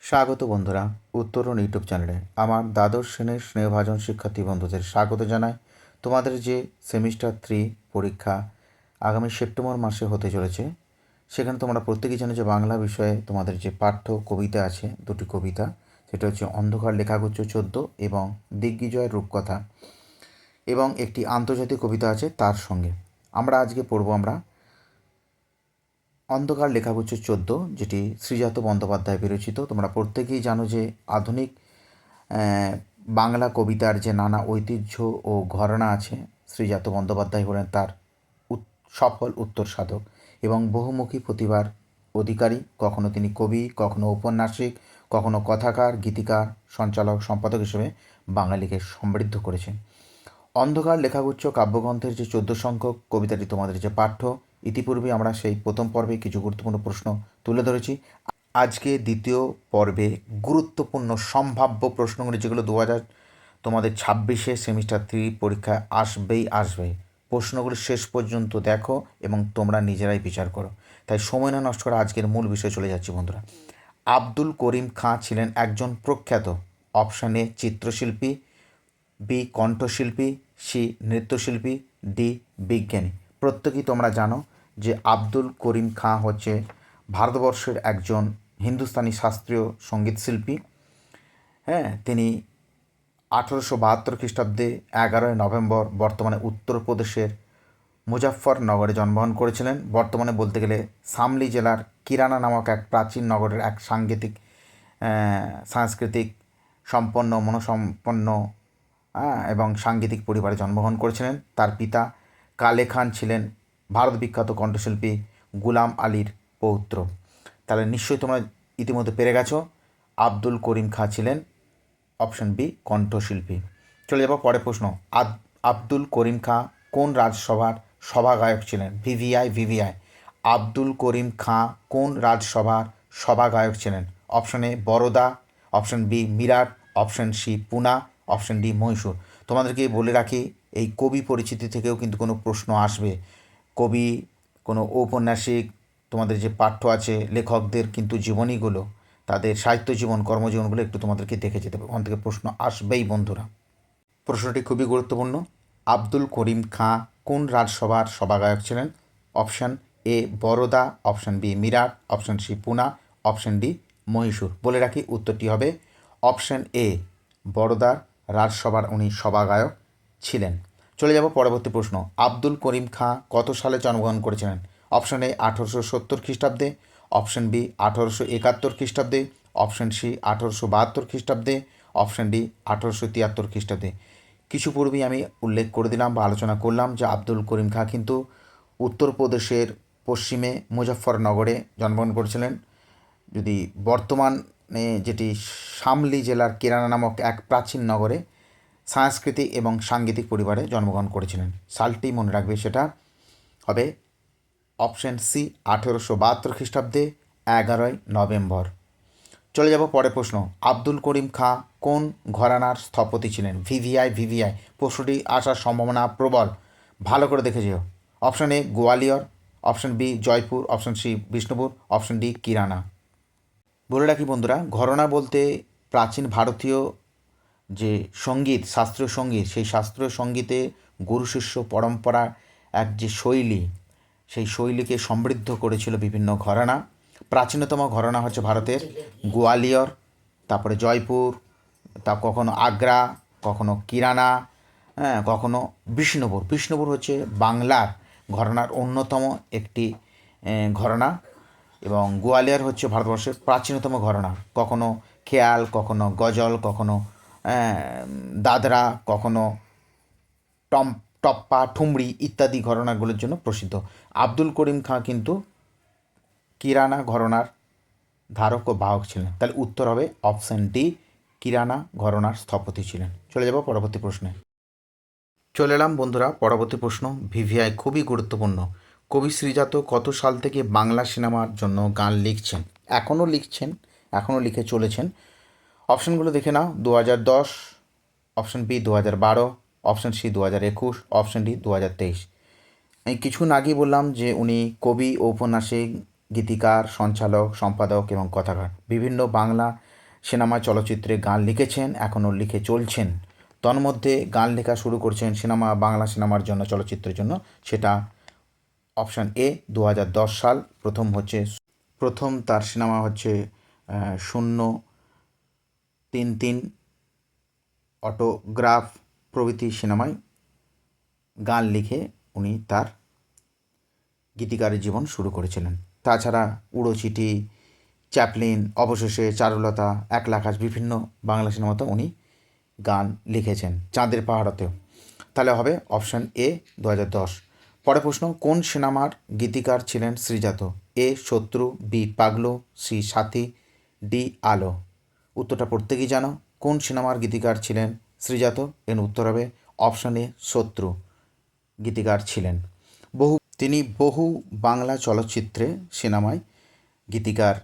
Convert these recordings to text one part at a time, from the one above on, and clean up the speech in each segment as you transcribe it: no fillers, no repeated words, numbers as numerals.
স্বাগত বন্ধুরা, উত্তরণ ইউটিউব চ্যানেলে আমার দ্বাদশ শ্রেণীর স্নেহভাজন শিক্ষার্থী বন্ধুদের স্বাগত জানাই। তোমাদের যে সেমিস্টার 3 পরীক্ষা আগামী সেপ্টেম্বর মাসে হতে চলেছে, সেখানে তোমরা প্রত্যেকেই জানো যে বাংলা বিষয়ে তোমাদের যে পাঠ্য কবিতা আছে, দুটি কবিতা, সেটা হচ্ছে অন্ধকার লেখাগুচ্ছ 14 এবং দিগ্বিজয়ের রূপকথা, এবং একটি আন্তর্জাতিক কবিতা আছে তার সঙ্গে। আজকে পড়ব অন্ধকার লেখাগুচ্ছ 14, যেটি শ্রীজাত বন্দ্যোপাধ্যায় বিরচিত। তোমরা প্রত্যেকেই জানো যে আধুনিক বাংলা কবিতার যে নানা ঐতিহ্য ও ঘরানা আছে, শ্রীজাত বন্দ্যোপাধ্যায় হলেন তার সফল উত্তর সাধক এবং বহুমুখী প্রতিভার অধিকারী। কখনো তিনি কবি, কখনো ঔপন্যাসিক, কখনো কথাকার, গীতিকার, সঞ্চালক, সম্পাদক হিসেবে বাঙালিকে সমৃদ্ধ করেছেন। অন্ধকার লেখাগুচ্ছ কাব্যগ্রন্থের যে 14 সংখ্যক কবিতাটি তোমাদের যে পাঠ্য, ইতিপূর্বে আমরা সেই প্রথম পর্বে কিছু গুরুত্বপূর্ণ প্রশ্ন তুলে ধরেছি। আজকে দ্বিতীয় পর্বে গুরুত্বপূর্ণ সম্ভাব্য প্রশ্নগুলি, যেগুলো তোমাদের 26-এ সেমিস্টার 3 পরীক্ষায় আসবেই। প্রশ্নগুলি শেষ পর্যন্ত দেখো এবং তোমরা নিজেরাই বিচার করো। তাই সময় না নষ্ট করে আজকের মূল বিষয়ে চলে যাচ্ছি বন্ধুরা। আব্দুল করিম খাঁ ছিলেন একজন প্রখ্যাত, অপশান এ চিত্রশিল্পী, বি কণ্ঠশিল্পী, সি নৃত্যশিল্পী, ডি বিজ্ঞানী। প্রত্যেকেই তোমরা জানো যে আব্দুল করিম খাঁ হচ্ছে ভারতবর্ষের একজন হিন্দুস্তানি শাস্ত্রীয় সঙ্গীত শিল্পী। তিনি 1872 খ্রিস্টাব্দে 11ই নভেম্বর বর্তমানে উত্তরপ্রদেশের মুজাফফরনগরে জন্মগ্রহণ করেছিলেন। বর্তমানে বলতে গেলে শামলি জেলার কিরানা নামক এক প্রাচীন নগরের এক সাংস্কৃতিক সম্পন্ন, মনসম্পন্ন এবং সাংগীতিক পরিবারে জন্মগ্রহণ করেছিলেন। তার পিতা কালে খান ছিলেন ভারত বিখ্যাত কণ্ঠশিল্পী গুলাম আলীর পৌত্র। তাহলে নিশ্চয়ই তোমরা ইতিমধ্যে পেরে গেছো, আব্দুল করিম খাঁ ছিলেন অপশন বি কণ্ঠশিল্পী। চলে যাব পরের প্রশ্ন। আব্দুল করিম খাঁ কোন রাজসভার সভাগায়ক ছিলেন? ভিভিআই। আব্দুল করিম খাঁ কোন রাজসভার সভাগায়ক ছিলেন? Option A Baroda, option B Meerut, option C Poona, option D Mahishur. তোমাদেরকে বলে রাখি, এই কবি পরিচিতি থেকেও কিন্তু কোনো প্রশ্ন আসবে। কবি, কোনো ঔপন্যাসিক, তোমাদের যে পাঠ্য আছে লেখকদের কিন্তু জীবনীগুলো, তাদের সাহিত্য জীবন, কর্মজীবনগুলো একটু তোমাদেরকে দেখে যেতে হবে। ওখান থেকে প্রশ্ন আসবেই বন্ধুরা। প্রশ্নটি খুবই গুরুত্বপূর্ণ। আব্দুল করিম খাঁ কোন রাজসভার সভাগায়ক ছিলেন? Option A Baroda, option B Meerut, option C Poona, option D Mahishur. বলে রাখি উত্তরটি হবে অপশান এ, বরোদার রাজসভার উনি সভাগায়ক ছিলেন। চলে যাব পরবর্তী প্রশ্ন। আব্দুল করিম খাঁ কত সালে জন্মগ্রহণ করেছিলেন? অপশান এ 1870 খ্রিস্টাব্দে, অপশান বি 1871 খ্রিস্টাব্দে, অপশান সি 1872 খ্রিস্টাব্দে, অপশান ডি 1873 খ্রিস্টাব্দে। কিছু পূর্বেই আমি উল্লেখ করে দিলাম বা আলোচনা করলাম যে আব্দুল করিম খাঁ কিন্তু উত্তরপ্রদেশের পশ্চিমে মুজফ্ফরনগরে জন্মগ্রহণ করেছিলেন। যদি বর্তমানে যেটি শামলি জেলার কিরানা নামক এক প্রাচীন নগরে সাংস্কৃতিক এবং সাংগীতিক পরিবারে জন্মগ্রহণ করেছিলেন। সালটি মনে রাখবে, সেটা হবে অপশান সি 1872 খ্রিস্টাব্দে 11ই নভেম্বর। চলে যাব পরের প্রশ্ন। আব্দুল করিম খাঁ কোন ঘরানার স্থপতি ছিলেন? ভিভিআই। প্রশ্নটি আসার সম্ভাবনা প্রবল, ভালো করে দেখে যেও। Option A Gwalior, option B Jaipur, option C Bishnupur, option D Kirana. বলে রাখি বন্ধুরা, ঘরানা বলতে প্রাচীন ভারতীয় যে সঙ্গীত, শাস্ত্রীয় সঙ্গীত, সেই শাস্ত্রীয় সঙ্গীতে গুরু শিষ্য পরম্পরা এক যে শৈলী, সেই শৈলীকে সমৃদ্ধ করেছিল বিভিন্ন ঘরানা। প্রাচীনতম ঘরানা হচ্ছে ভারতের গোয়ালিয়র, তারপরে জয়পুর, তা কখনো আগ্রা, কখনো কিরানা, কখনো বিষ্ণুপুর হচ্ছে বাংলার ঘরানার অন্যতম একটি ঘরানা, এবং গোয়ালিয়র হচ্ছে ভারতবর্ষের প্রাচীনতম ঘরানা। কখনো খেয়াল, কখনো গজল, কখনো দাদরা, কখনো টপ্পা, ঠুমরি ইত্যাদি ঘরানাগুলোর জন্য প্রসিদ্ধ। আব্দুল করিম খাঁ কিন্তু কিরানা ঘরানার ধারক ও বাহক ছিলেন। তাহলে উত্তর হবে অপশান ডি, কিরানা ঘরানার স্থপতি ছিলেন। চলে যাব পরবর্তী প্রশ্নে। চলে এলাম বন্ধুরা পরবর্তী প্রশ্ন। ভিভিআই খুবই গুরুত্বপূর্ণ। কবি শ্রীজাত কত সাল থেকে বাংলা সিনেমার জন্য গান লিখছেন? এখনও লিখে চলেছেন। অপশানগুলো দেখে নাও। 2010, option B 2012, option C 2021, option D 2023। আমি কিছুক্ষণ আগেই বললাম যে উনি কবি, ঔপন্যাসিক, গীতিকার, সঞ্চালক, সম্পাদক এবং কথাকার। বিভিন্ন বাংলা সিনেমা চলচ্চিত্রে গান লিখেছেন, এখনও লিখে চলছেন। তন্মধ্যে গান লেখা শুরু করছেন বাংলা সিনেমার জন্য, চলচ্চিত্রের জন্য, সেটা অপশান এ 2010 সাল। প্রথম তার সিনেমা হচ্ছে 033, অটোগ্রাফ প্রভৃতি সিনেমায় গান লিখে উনি তার গীতিকারের জীবন শুরু করেছিলেন। তাছাড়া উড়োচিটি, চ্যাপলিন, অবশেষে, চারুলতা, একলা আকাশ, বিভিন্ন বাংলা সিনেমাতেও উনি গান লিখেছেন, চাঁদের পাহাড়তেও। তাহলে হবে অপশান এ 2010। পরে প্রশ্ন, কোন সিনেমার গীতিকার ছিলেন শ্রীজাত? এ শত্রু, বি পাগলু, সি সাথী, ডি আলো। উত্তরটা প্রত্যেকেই জানো। কোন সিনেমার গীতিকার ছিলেন শ্রীজাত? এর উত্তর হবে অপশান এ শত্রু গীতিকার ছিলেন। তিনি বহু বাংলা চলচ্চিত্রে, সিনেমায় গীতিকার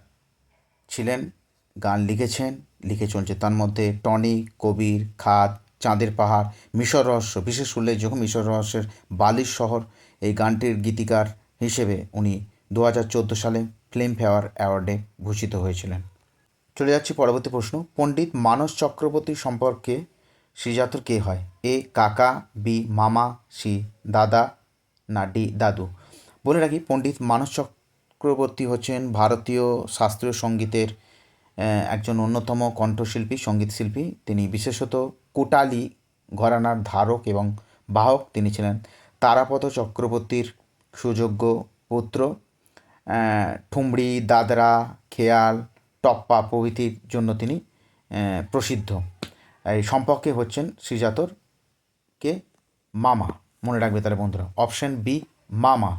ছিলেন, গান লিখেছেন, লিখে চলছে। তার মধ্যে টনি, কবির, খাদ, চাঁদের পাহাড়, মিশর রহস্য, বিশেষ উল্লেখযোগ্য মিশর রহস্যের বালির শহর, এই গানটির গীতিকার হিসেবে উনি 2014 সালে ফিল্মফেয়ার অ্যাওয়ার্ডে ভূষিত হয়েছিলেন। চলে যাচ্ছি পরবর্তী প্রশ্ন। পণ্ডিত মানস চক্রবর্তী সম্পর্কে শ্রীজাতর কে হয়? এ কাকা, বি মামা, সি দাদা, না ডি দাদু। বলে রাখি, পণ্ডিত মানস চক্রবর্তী হচ্ছেন ভারতীয় শাস্ত্রীয় সঙ্গীতের একজন অন্যতম কণ্ঠশিল্পী, সঙ্গীতশিল্পী। তিনি বিশেষত কোটালি ঘরানার ধারক এবং বাহক তিনি ছিলেন। তারাপদ চক্রবর্তীর সুযোগ্য পুত্র। ঠুমরি, দাদরা, খেয়াল, টপ্পা প্রভৃতির জন্য তিনি প্রসিদ্ধ। এই সম্পর্কে হচ্ছেন শ্রীজাতর কে মামা। মনে রাখবে তাহলে বন্ধুরা, অপশন বি মামা।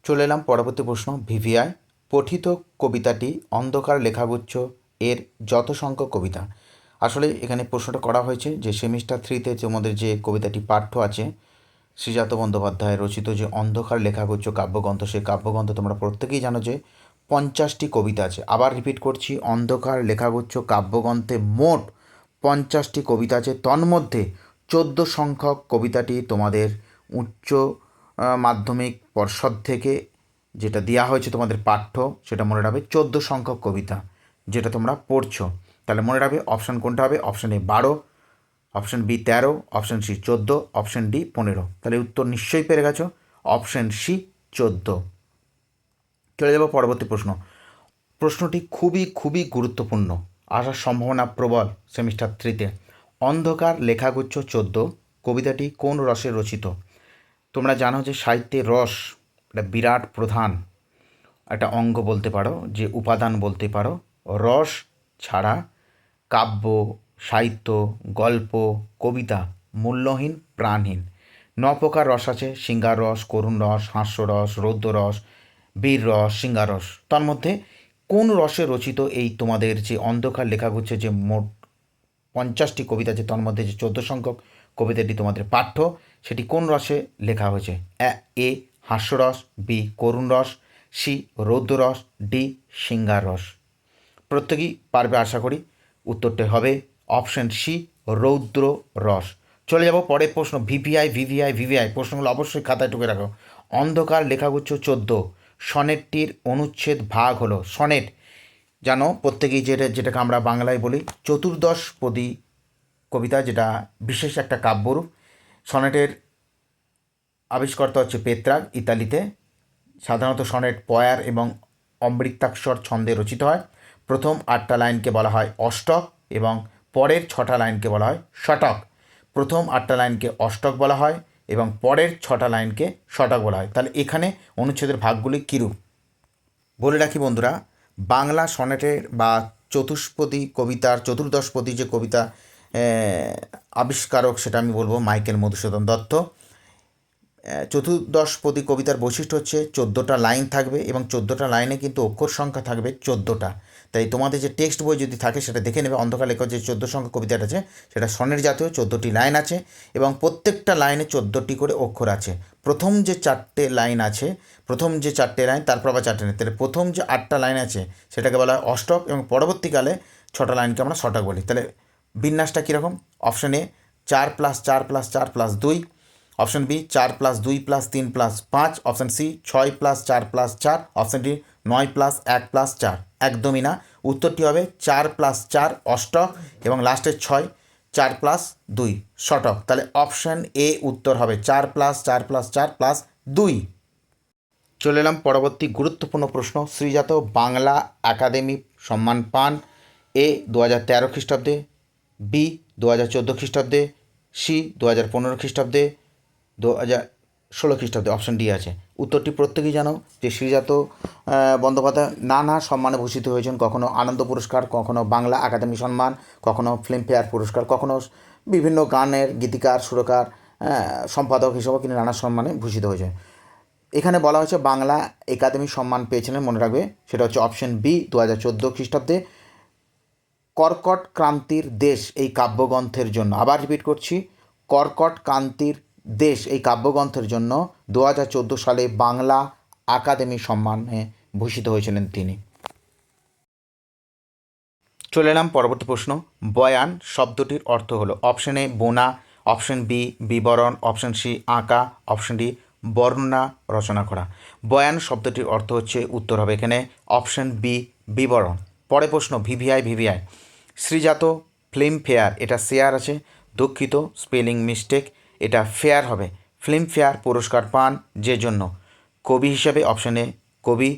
চলে এলাম পরবর্তী প্রশ্ন। ভিভিআই পঠিত কবিতাটি অন্ধকার লেখাগুচ্ছ এর যত সংখ্যক কবিতা। আসলে এখানে প্রশ্নটা করা হয়েছে যে সেমিস্টার 3-তে তোমাদের যে কবিতাটি পাঠ্য আছে, শ্রীজাত বন্দ্যোপাধ্যায় রচিত যে অন্ধকার লেখাগুচ্ছ কাব্যগ্রন্থ, সেই কাব্যগ্রন্থ তোমরা প্রত্যেকেই জানো যে 50টি কবিতা আছে। আবার রিপিট করছি, অন্ধকার লেখাগুচ্ছ কাব্যগ্রন্থে মোট 50টি কবিতা আছে। তন্মধ্যে 14 সংখ্যক কবিতাটি তোমাদের উচ্চ মাধ্যমিক পর্ষদ থেকে যেটা দেওয়া হয়েছে তোমাদের পাঠ্য, সেটা মনে রাখবে 14 সংখ্যক কবিতা যেটা তোমরা পড়ছো। তাহলে মনে রাখবে অপশান কোনটা হবে? Option A 12, option B 13, option C 14, option D 15। তাহলে উত্তর নিশ্চয়ই পেরে গেছো, অপশান সি 14। চলে যাব পরবর্তী প্রশ্ন। প্রশ্নটি খুবই খুবই গুরুত্বপূর্ণ, আসার সম্ভাবনা প্রবল সেমিস্টার 3-তে। অন্ধকার লেখাগুচ্ছ 14 কবিতাটি কোন রসে রচিত? তোমরা জানো যে সাহিত্যে রস একটা বিরাট প্রধান একটা অঙ্গ বলতে পারো, যে উপাদান বলতে পারো। রস ছাড়া কাব্য, সাহিত্য, গল্প, কবিতা মূল্যহীন, প্রাণহীন। 9 প্রকার রস আছে: শৃঙ্গার রস, করুণ রস, হাস্যরস, রৌদ্র রস, বীর রস, শৃঙ্গার রস। তার মধ্যে কোন রসে রচিত এই তোমাদের যে অন্ধকার লেখাগুচ্ছে যে মোট 50টি কবিতা আছে, তার মধ্যে যে 14 সংখ্যক কবিতাটি তোমাদের পাঠ্য, সেটি কোন রসে লেখা হয়েছে? এ হাস্যরস, বি করুণ রস, সি রৌদ্র রস, ডি শৃঙ্গার রস। প্রত্যেকেই পারবে আশা করি। উত্তরটা হবে অপশান সি রৌদ্র রস। চলে যাব পরের প্রশ্ন। ভিভিআই প্রশ্নগুলো অবশ্যই খাতায় টুকে রাখো। অন্ধকার লেখাগুচ্ছ 14 সনেটটির অনুচ্ছেদ ভাগ হলো। সনেট জানো প্রত্যেকেই, যেটাকে আমরা বাংলায় বলি চতুর্দশপদী কবিতা, যেটা বিশেষ একটা কাব্যরূপ। সনেটের আবিষ্কর্তা হচ্ছে পেত্রাক, ইতালিতে। সাধারণত সনেট পয়ার এবং অমৃতাক্ষর ছন্দে রচিত হয়। প্রথম 8টা লাইনকে বলা হয় অষ্টক এবং পরের 6টা লাইনকে বলা হয় শতক। প্রথম 8টা লাইনকে অষ্টক বলা হয় এবং পরের 6টা লাইনকে শতক বলা হয়। তাহলে এখানে অনুচ্ছেদের ভাগগুলি কীরূপ বলে রাখি বন্ধুরা। বাংলা সনেটের বা চতুষ্পদী কবিতার, চতুর্দশপদী যে কবিতা আবিষ্কারক, সেটা আমি বলবো মাইকেল মধুসূদন দত্ত। চতুর্দশপদী কবিতার বৈশিষ্ট্য হচ্ছে 14টা লাইন থাকবে এবং 14টা লাইনে কিন্তু অক্ষর সংখ্যা থাকবে 14টা। তাই তোমাদের যে টেক্সট বই যদি থাকে সেটা দেখে নেবে। অন্ধকার লেখক যে 14 সংখ্যক কবিতাটা আছে সেটা সনের জাতীয়, 14টি লাইন আছে এবং প্রত্যেকটা লাইনে 14টি করে অক্ষর আছে। প্রথম যে 4টে লাইন আছে, প্রথম যে 4টে লাইন, তারপর আবার 4টে লাইন, তাহলে প্রথম যে 8টা লাইন আছে সেটাকে বলা হয় অষ্টক এবং পরবর্তীকালে 6টা লাইনকে আমরা শতক বলি। তাহলে বিন্যাসটা কীরকম? Option A 4+4+4+2, option B 4+2+3+5, option C 6+4+4, option D 9+1+4। একদমই না, উত্তরটি হবে 4+4 অষ্টক এবং লাস্টের 6 4+2 শতক। তাহলে অপশন এ উত্তর হবে 4+4+4+2। চলে এলাম পরবর্তী গুরুত্বপূর্ণ প্রশ্ন। শ্রীজাত বাংলা একাডেমি সম্মান পান এ 2013 খ্রিস্টাব্দে, বি 2014 খ্রিস্টাব্দে, সি 2015 খ্রিস্টাব্দে, 2016 খ্রিস্টাব্দে। অপশন ডি আছে। উত্তরটি প্রত্যেকেই জানো যে শ্রীজাত বন্দ্যোপাধ্যায় নানা সম্মানে ভূষিত হয়েছেন। কখনো আনন্দ পুরস্কার, কখনো বাংলা একাডেমি সম্মান, কখনো ফিল্মফেয়ার পুরস্কার, কখনো বিভিন্ন গানের গীতিকার সুরকার সম্পাদক হিসেবেও তিনি নানা সম্মানে ভূষিত হয়েছেন। এখানে বলা হয়েছে বাংলা একাডেমি সম্মান পেয়েছিলেন, মনে রাখবে সেটা হচ্ছে অপশন বি 2014 খ্রিস্টাব্দে কর্কট ক্রান্তির দেশ এই কাব্যগ্রন্থের জন্য। আবার রিপিট করছি, কর্কট ক্রান্তির দেশ এই কাব্যগ্রন্থের জন্য 2014 সালে বাংলা একাডেমি সম্মানে ভূষিত হয়েছিলেন তিনি। চলে এলাম পরবর্তী প্রশ্ন। বয়ান শব্দটির অর্থ হলো অপশন এ বোনা, অপশন বি বিবরণ, অপশন সি আঁকা, অপশন ডি বর্ণনা রচনা করা। বয়ান শব্দটির অর্থ হচ্ছে, উত্তর হবে এখানে অপশন বি বিবরণ। পরে প্রশ্ন ভিভিআই শ্রীজাত ফিল্মফেয়ার, এটা শেয়ার আছে, দুঃখিত স্পেলিং মিস্টেক, এটা ফেয়ার হবে। ফিল্মফেয়ার পুরস্কার পান যে জন্য কবি হিসেবে, অপশন এ কবি,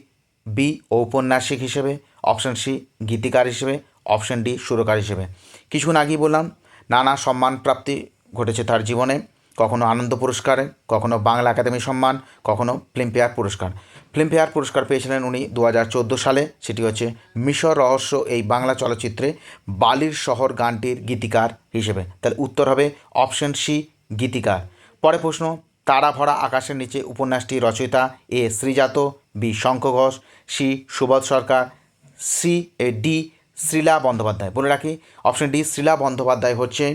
বি ঔপন্যাসিক হিসেবে, অপশন সি গীতিকার হিসেবে, অপশন ডি সুরকার হিসেবে। কিছুক্ষণ আগেই বললাম নানা সম্মান প্রাপ্তি ঘটেছে তার জীবনে, কখনো আনন্দ পুরস্কারে, কখনো বাংলা একাডেমি সম্মান, কখনো ফিল্মফেয়ার পুরস্কার। ফিল্মফেয়ার পুরস্কার পেয়েছিলেন উনি 2014 সালে, সেটি হচ্ছে মিশর রহস্য এই বাংলা চলচ্চিত্রে বালির শহর গানটির গীতিকার হিসেবে। তাহলে উত্তর হবে অপশন সি গীতিকার। পরে প্রশ্ন তারা ভরা আকাশের নিচে উপন্যাসটির রচয়িতা এ শ্রীজাত, বি শঙ্খ ঘোষ, সি সুবোধ সরকার, সি ডি শ্রীলা বন্দ্যোপাধ্যায়। বলে রাখি অপশন ডি শ্রীলা বন্দ্যোপাধ্যায় হচ্ছে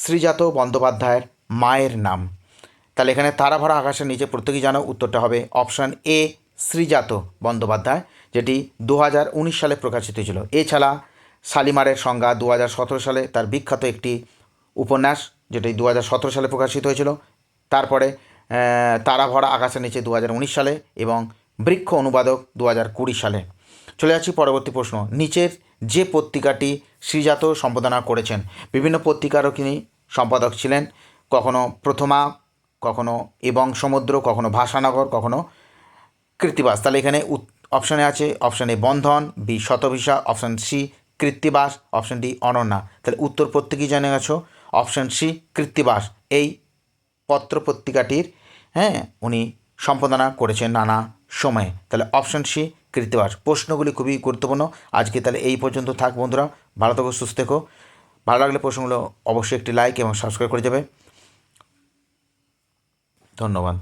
শ্রীজাত বন্দ্যোপাধ্যায়ের মায়ের নাম। তাহলে এখানে তারা ভরা আকাশের নিচে প্রত্যেকেই জানো, উত্তরটা হবে অপশান এ শ্রীজাত বন্দ্যোপাধ্যায়, যেটি 2019 সালে প্রকাশিত হয়েছিল। এছাড়া শালিমারের সংজ্ঞা 2017 সালে তার বিখ্যাত একটি উপন্যাস, যেটি 2017 সালে প্রকাশিত হয়েছিল। তারপরে তারা ভরা আকাশের নিচে 2019 সালে এবং বৃক্ষ অনুবাদক 2020 সালে। চলে যাচ্ছি পরবর্তী প্রশ্ন। নিচের যে পত্রিকাটি শ্রীজাত সম্পাদনা করেছেন, বিভিন্ন পত্রিকারও তিনি সম্পাদক ছিলেন, কখনো প্রথমা, কখনো এবং সমুদ্র, কখনো ভাষানগর, কখনো কৃত্তিবাস। তাহলে এখানে অপশানে আছে option A Bandhan, B Shatabhisha, option C Krittibas, option D Ananya. তাহলে উত্তর প্রত্যেকেই জেনে গেছো, অপশান সি কৃত্তিবাস এই পত্র পত্রিকাটির উনি সম্পাদনা করেছেন নানা সময়ে। তাহলে অপশান সি কৃত্তিবাস। প্রশ্নগুলি খুবই গুরুত্বপূর্ণ। আজকে তাহলে এই পর্যন্ত থাক বন্ধুরা, ভালো থেকো, সুস্থ থেকো। ভালো লাগলে প্রশ্নগুলো অবশ্যই একটি লাইক এবং সাবস্ক্রাইব করে যাবে। ধন্যবাদ।